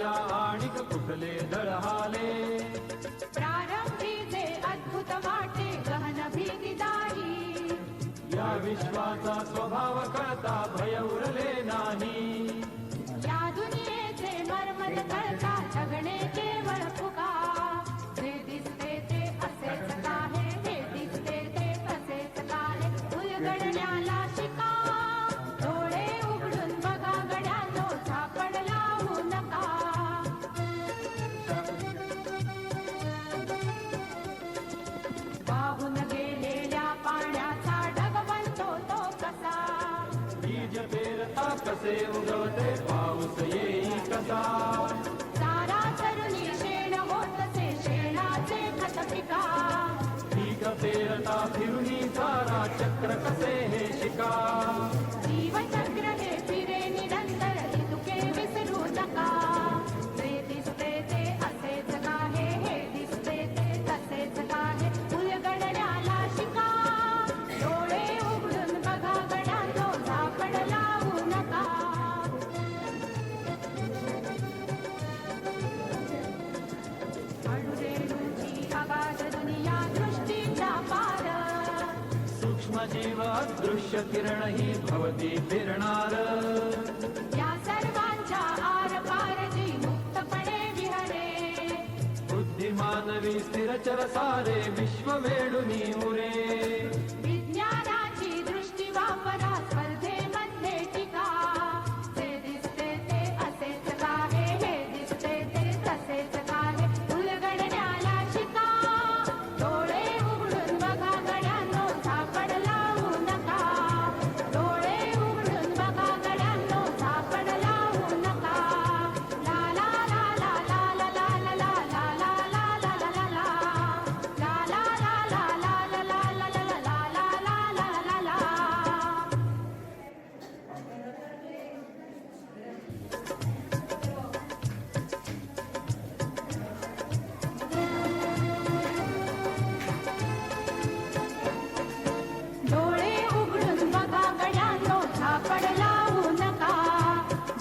राजा आणिक कुठले दळहाले. प्रारंभी जे अद्भुत वाटे गहन भीतीदारी, या विश्वाचा स्वभाव कळता भय उरले नाही. या दुनियेचे मर्मद कळता जगणे केवळ फुगा. जे दिसते ते असेच काहे, हे दिसते ते असेच काहे, उलगडण्याला शिका. डोळे उघडून बघा गड्यानो, झापड लावू नका. वाहून गेलेल्या पाण्याचा ढग बनतो तो कसा. बीज पेरता कसे उगवते पाऊस येई कसा. सारा तरुणी शेण होतसे शेणाचे खत पिका. पीक पेरता फिरुनी सारा चक्र कसे हे शिका. जीवचक्र हे फिरे निरंतर, तुके विसरू नका. जे दिसते ते असेच काहे, हे दिसते ते तसेच काहे, उलगडण्याला शिका. डोळे उघडून बघा गड्यानो, झापड लावू नका. अणुरेणूची अगाध दुनिया दृष्टीच्या पार. सूक्ष्म जीव अदृश्य किरण ही भवती फिरणार. या सर्वांच्या आरपार जी मुक्तपणे विहरे. बुद्धिमानवी स्थिरचर सारे विश्व वेडुनी उरे. विज्ञानाची दृष्टी वापरा, स्पर्धेमध्ये टिका. जे दिसते ते असेच काहे, हे दिसते ते तसेच काहे, उलगडण्याला शिका. डोळे उघडून बघा गड्यानो, झापड लावू नका. डोळे उघडून बघा गड्यानो, झापड लावू नका. ला ला ला ला ला ला ला ला ला ला ला ला ला ला ला ला. ला ला ला ला ला ला ला ला ला ला ला ला ला ला ला. डोळे उघडून बघा गड्यानो, झापड लावू नका.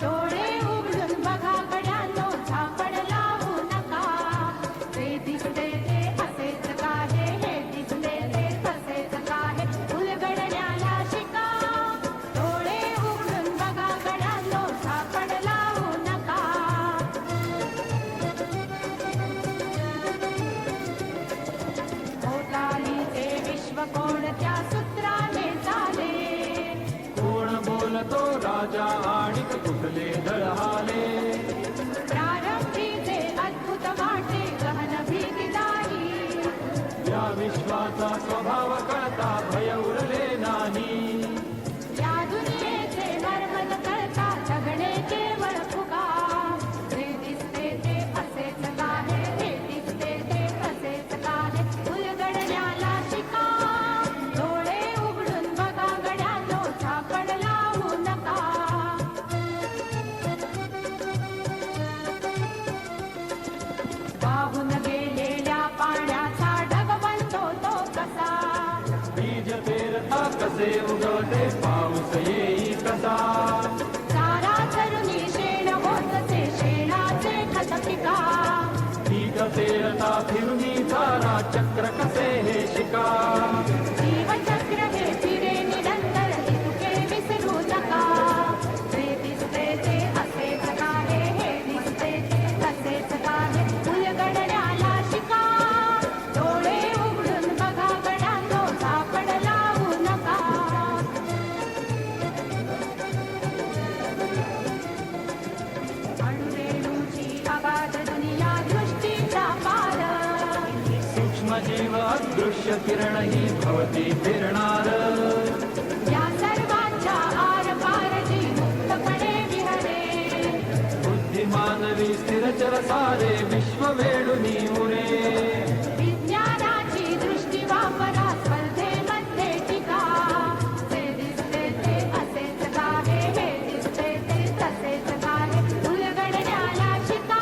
डोळे उघडून बघा गड्यानो, झापड लावू नका. जे दिसते ते असेच काहे, हे दिसते ते तसेच काहे, उलगडण्याला शिका. डोळे उघडून बघा गड्यानो, झापड लावू नका. भोवतालीचे विश्व कोणत्या सूत्राने चाले. कोण बोलतो राजा आणिक कुठले दळहाले. प्रारंभी जे अद्भुत वाटे गहन भीतीदारी, या विश्वाचा स्वभाव कळता भय उरले नाही. या दुनियेचे मर्मद कळता जगणे केवळ फुगा. जे दिसते ते असेच काहे, हे दिसते ते तसेच काहे, उलगडण्याला शिका. डोळे उघडून बघा गड्यानो, झापड लावू नका. वाहून गेलेल्या पाण्याचा ढग बनतो तो कसा. बीज पेरता कसे उगवते पाऊस येई कसा. सारा तरुणी शेण होतसे शेणाचे खत पिका. पीक पेरता फिरुनी सारा चक्र कसे हे शिका. जीवचक्र हे फिरे निरंतर, तुके विसरू नका. जे दिसते ते असेच काहे, हे दिसते ते तसेच काहे, उलगडण्याला शिका. डोळे उघडून बघा गड्यानो, झापड लावू नका. अणुरेणूची अगाध दुनिया दृष्टीचा पार. सूक्ष्म जीव अदृश्य किरण ही भवती फिरणार. या सर्वांच्या आरपार जी मुक्तपणे विहरे. बुद्धिमानवी स्थिरचर सारे विश्व वेडुनी उरे. विज्ञानाची दृष्टी वापरा, स्पर्धेमध्ये टिका. जे दिसते ते असेच काहे, हे दिसते ते तसेच काहे, उलगडण्याला शिका.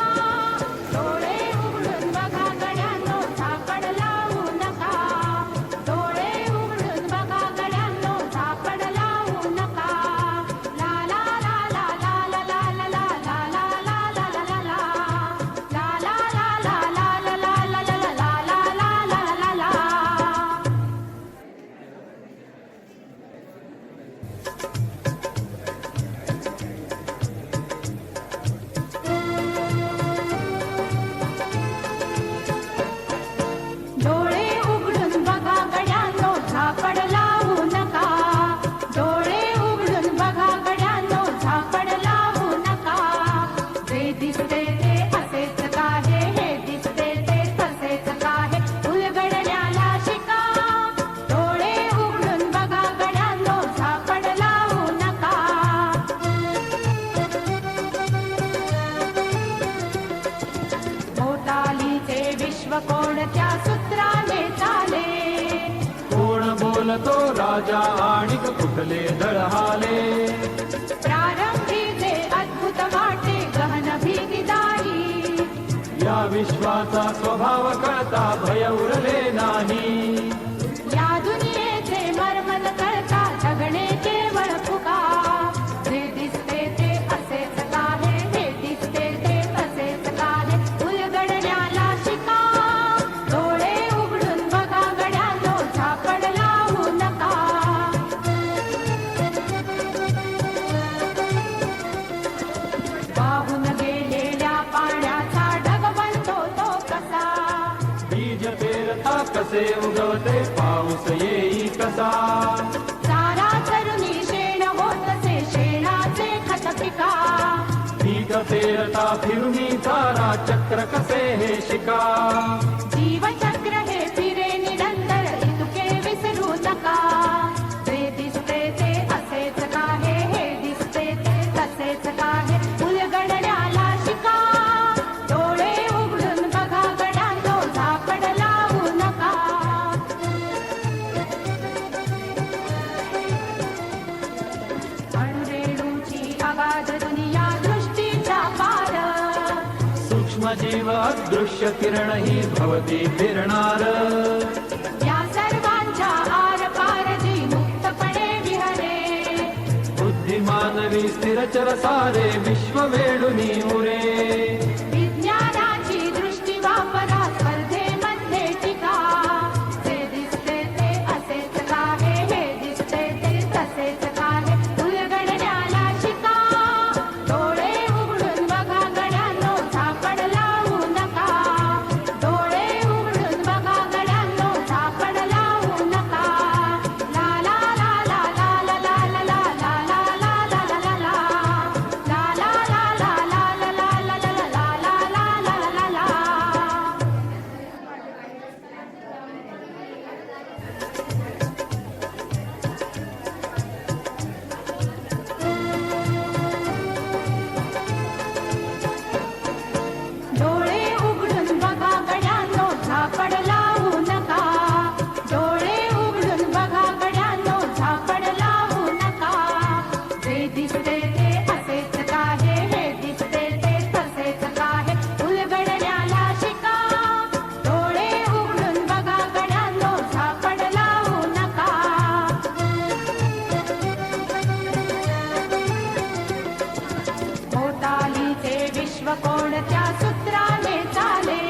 डोळे उघडून बघा गड्यानो, झापड लावू नका. डोळे उघडून बघा गड्यानो, झापड लावू नका. ला ला ला ला ला ला ला ला ला ला ला ला ला ला ला ला. विश्व कोणत्या सूत्राने चाले. कोण बोलतो राजा आणिक कुठले दळहाले. प्रारंभी जे अद्भुत वाटे गहन भीतीदायी. या विश्वाचा स्वभाव कळता भय उरले नाही. या दुनियेचे मर्म न कळता जगणे केवळ फुका. जे दिसते ते असेच काहे, हे दिसते ते तसेच काहे, उलगडण्याला शिका. डोळे उघडून बघा गड्यानो, झापड लावू नका. वाहून गेलेल्या पाण्याचा ढग बनतो तो कसा. बीज पेरता कसे उगवते पाऊस येई कसा. सारा तरुणी शेण होतसे शेणाचे खत पिका. पीक पेरता फिरुनी चारा चक्र कसे हे शिका. जीवचक्र हे फिरे निरंतर इतके विसरू नका. जे दिसते ते असेच काहे, हे दिसते ते तसेच काहे, उलगडण्याला शिका. डोळे उघडून बघा गड्यांनो, झापड लावू नका. अणुरेणूची अगाध दुनिया दृष्टीच्या पार. सूक्ष्म जीव अदृश्य किरण ही भवती फिरणार. या सर्वांच्या आर पार जी मुक्तपणे विहरे. बुद्धिमानवी स्थिरचर सारे विश्व वेडुनी उरे. विज्ञानाची दृष्टी वापरा स्पर्धेमध्ये टिका. जे दिसते ते असेच काहे, हे दिसते ते तसेच काहे, उलगडण्याला शिका. डोळे उघडून बघा गड्यांनो, झापड लावू नका. डोळे उघडून बघा गड्यांनो, झापड लावू नका. ला ला ला ला ला ला ला ला ला ला ला ला ला ला ला ला. ला ला ला ला ला ला ला ला ला ला ला ला ला ला ला. डोळे उघडून बघा गड्यांनो, झापड लावू नका. डोळे उघडून बघा गड्यांनो, झापड लावू नका. जे दिसते ते असेच काहे, हे दिसते ते तसेच काहे, उलगडण्याला शिका. डोळे उघडून बघा गड्यांनो, झापड लावू नका. भोवतालीचे विश्व कोणत्या सूत्राने चाले.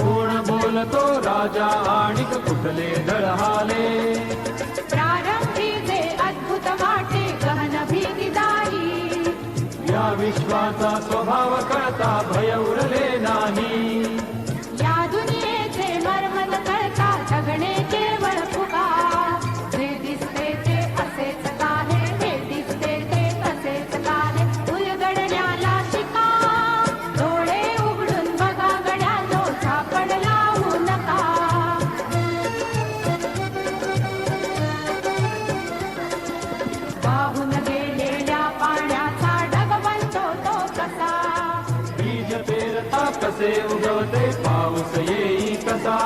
कोण बोलतो राजा आणिक कुठले दळहाले. प्रारंभी जे अद्भुत वाटे गहन भीतीदायी. या विश्वाचा स्वभाव कळता भय उरले नाही. या दुनियेचे मर्म न कळता जगणे केवळ फुका. जे दिसते ते असेच काहे, हे दिसते ते तसेच काहे, उलगडण्याला शिका. डोळे उघडून बघा गड्यांनो, झापड लावू नका. वाहून गेलेल्या पाण्याचा ढग बनतो तो कसा. बीज पेरता कसे उगवते पाऊस येई कसा.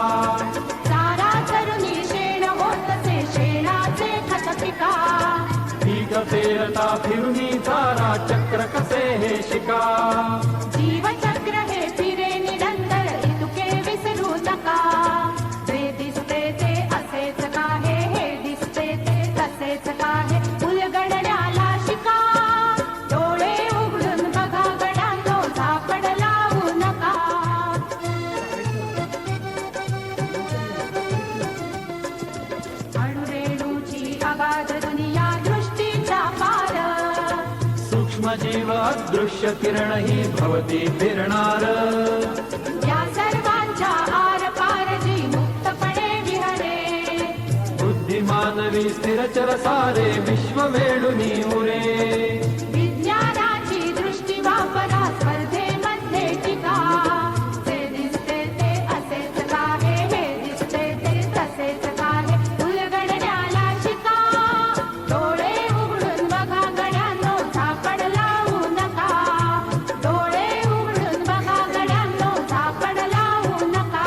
सारा तरुणी शेण होतसे शेणाचे खत पिका. पीक पेरता फिरुनी चारा चक्र कसे हे शिका. जीवचक्र हे फिरे निरंतर इतके विसरू नका. जे दिसते ते असेच काहे, हे दिसते ते तसेच काहे, उलगडण्याला शिका. डोळे उघडून बघा गड्यांनो, झापड लावू नका. अणुरेणूची अगाध दुनिया दृष्टीच्या पार. सूक्ष्म जीव अदृश्य किरण ही भवती फिरणार. या सर्वांच्या आर पार जी मुक्तपणे विहरे. बुद्धिमानवी स्थिरचर सारे विश्व वेडुनी उरे. विज्ञानाची दृष्टी वापरा स्पर्धेमध्ये टिका. जे दिसते ते असेच काहे, हे दिसते ते तसेच काहे, उलगडण्याला शिका. डोळे उघडून बघा गड्यांनो, झापड लावू नका. डोळे उघडून बघा गड्यांनो, झापड लावू नका.